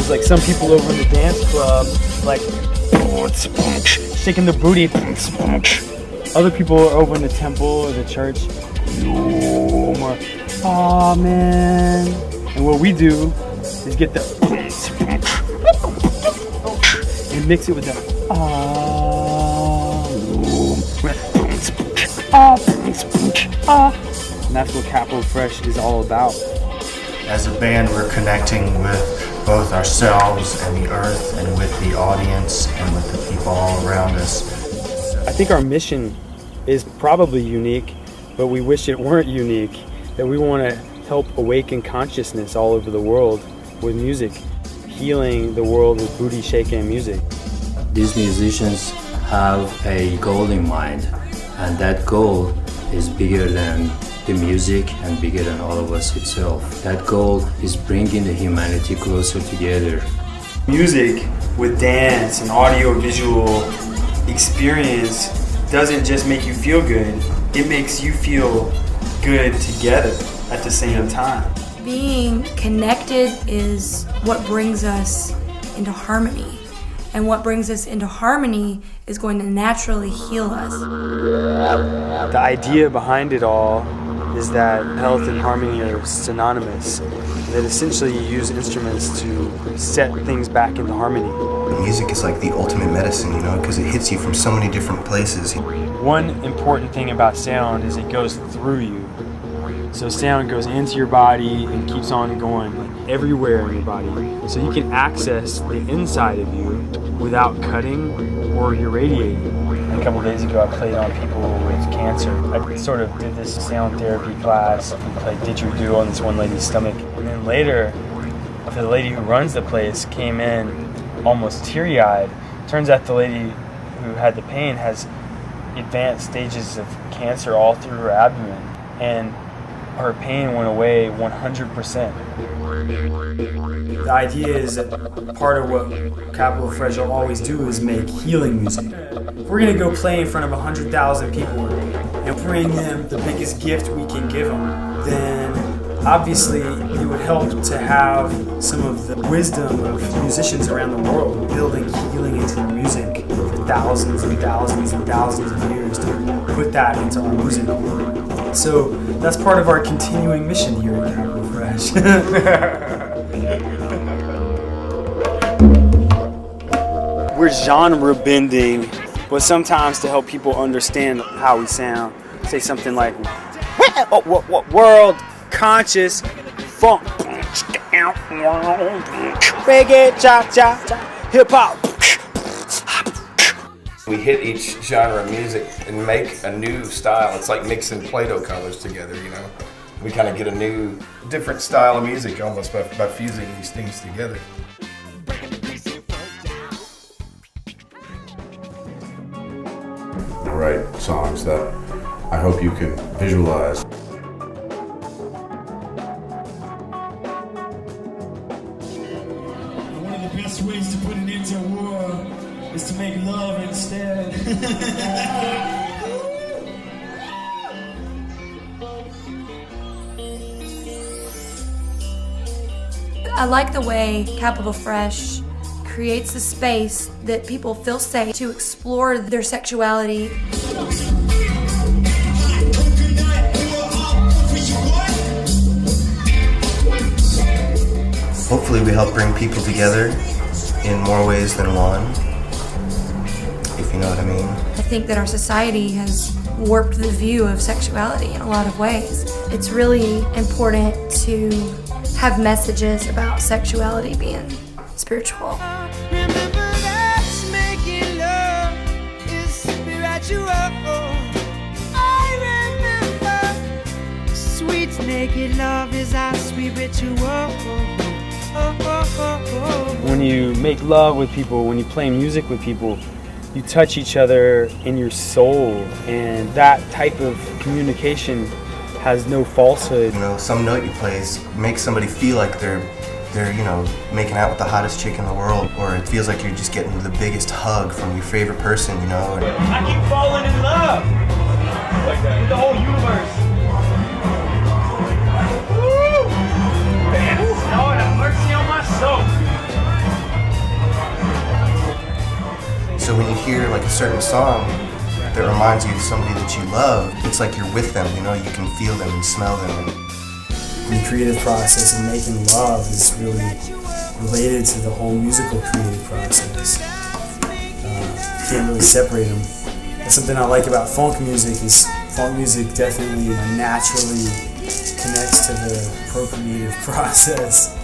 Like some people over in the dance club, like shaking the booty. Other people are over in the temple or the church, more, aw man. And what we do is get the and mix it with the and that's what capitalFRESH is all about. As a band, we're connecting with both ourselves and the earth, and with the audience, and with the people all around us. I think our mission is probably unique, but we wish it weren't unique. That we want to help awaken consciousness all over the world with music, healing the world with Booty-Shakin music. These musicians have a goal in mind, and that goal is bigger than the music and bigger than all of us itself. That goal is bringing the humanity closer together. Music with dance and audio-visual experience doesn't just make you feel good, it makes you feel good together at the same time. Being connected is what brings us into harmony. And what brings us into harmony is going to naturally heal us. The idea behind it all is that health and harmony are synonymous. That essentially you use instruments to set things back into harmony. Music is like the ultimate medicine, you know, because it hits you from so many different places. One important thing about sound is it goes through you. So sound goes into your body and keeps on going like, everywhere in your body. So you can access the inside of you without cutting or irradiating. A couple days ago I played on people with cancer. I sort of did this sound therapy class. We played didgeridoo on this one lady's stomach. And then later, the lady who runs the place came in almost teary-eyed. Turns out the lady who had the pain has advanced stages of cancer all through her abdomen. And her pain went away 100%. The idea is that part of what capitalFRESH will always do is make healing music. If we're gonna go play in front of 100,000 people and bring them the biggest gift we can give them, then obviously it would help to have some of the wisdom of musicians around the world building healing into their music for thousands and thousands and thousands of years to put that into our music. So that's part of our continuing mission here at capitalFRESH. We're genre bending, but sometimes to help people understand how we sound, say something like, world conscious funk, reggae, cha-cha, hip-hop. We hit each genre of music and make a new style. It's like mixing Play-Doh colors together, you know. We kind of get a new, different style of music almost by fusing these things together. Write songs that I hope you can visualize. One of the best ways to put an end to war is to make love instead. I like the way capitalFRESH creates a space that people feel safe to explore their sexuality. Hopefully we help bring people together in more ways than one, if you know what I mean. I think that our society has warped the view of sexuality in a lot of ways. It's really important to have messages about sexuality being spiritual. Remember that making love is spiritual. I remember sweet naked love is our spiritual. When you make love with people, when you play music with people, you touch each other in your soul, and that type of communication has no falsehood. You know, some note you play makes somebody feel like they're making out with the hottest chick in the world, or it feels like you're just getting the biggest hug from your favorite person, you know. I keep falling in love with the whole universe. Woo! Man, Lord have mercy on my soul. So when you hear like a certain song that reminds you of somebody that you love, it's like you're with them, you know, you can feel them and smell them. The creative process of making love is really related to the whole musical creative process. You can't really separate them. That's something I like about funk music is funk music definitely naturally connects to the procreative process.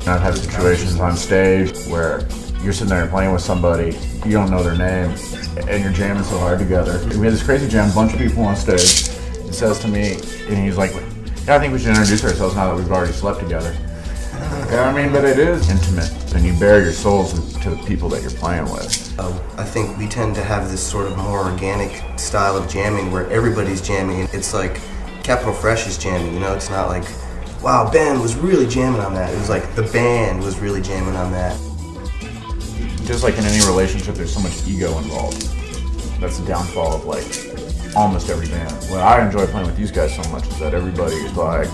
I've had situations on stage where you're sitting there playing with somebody, you don't know their name, and you're jamming so hard together. We had this crazy jam, a bunch of people on stage. He says to me, and he's like, yeah, I think we should introduce ourselves now that we've already slept together. Yeah, I mean, but it is intimate, and you bare your souls to the people that you're playing with. I think we tend to have this sort of more organic style of jamming where everybody's jamming. It's like capitalFRESH is jamming, you know? It's not like, wow, Ben was really jamming on that. It was like the band was really jamming on that. Just like in any relationship, there's so much ego involved. That's the downfall of like almost every band. What I enjoy playing with these guys so much is that everybody is like,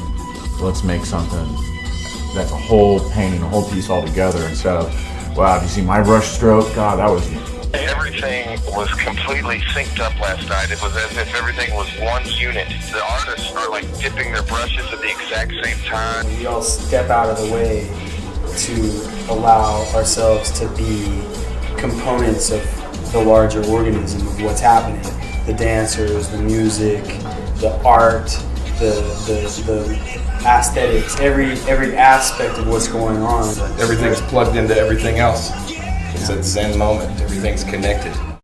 let's make something that's a whole painting, a whole piece all together instead of, wow, did you see my brush stroke? God, that was... Everything was completely synced up last night. It was as if everything was one unit. The artists are like dipping their brushes at the exact same time. We all step out of the way to allow ourselves to be components of the larger organism of what's happening. The dancers, the music, the art, the aesthetics, every aspect of what's going on. Everything's plugged into everything else. It's a Zen moment. Everything's connected.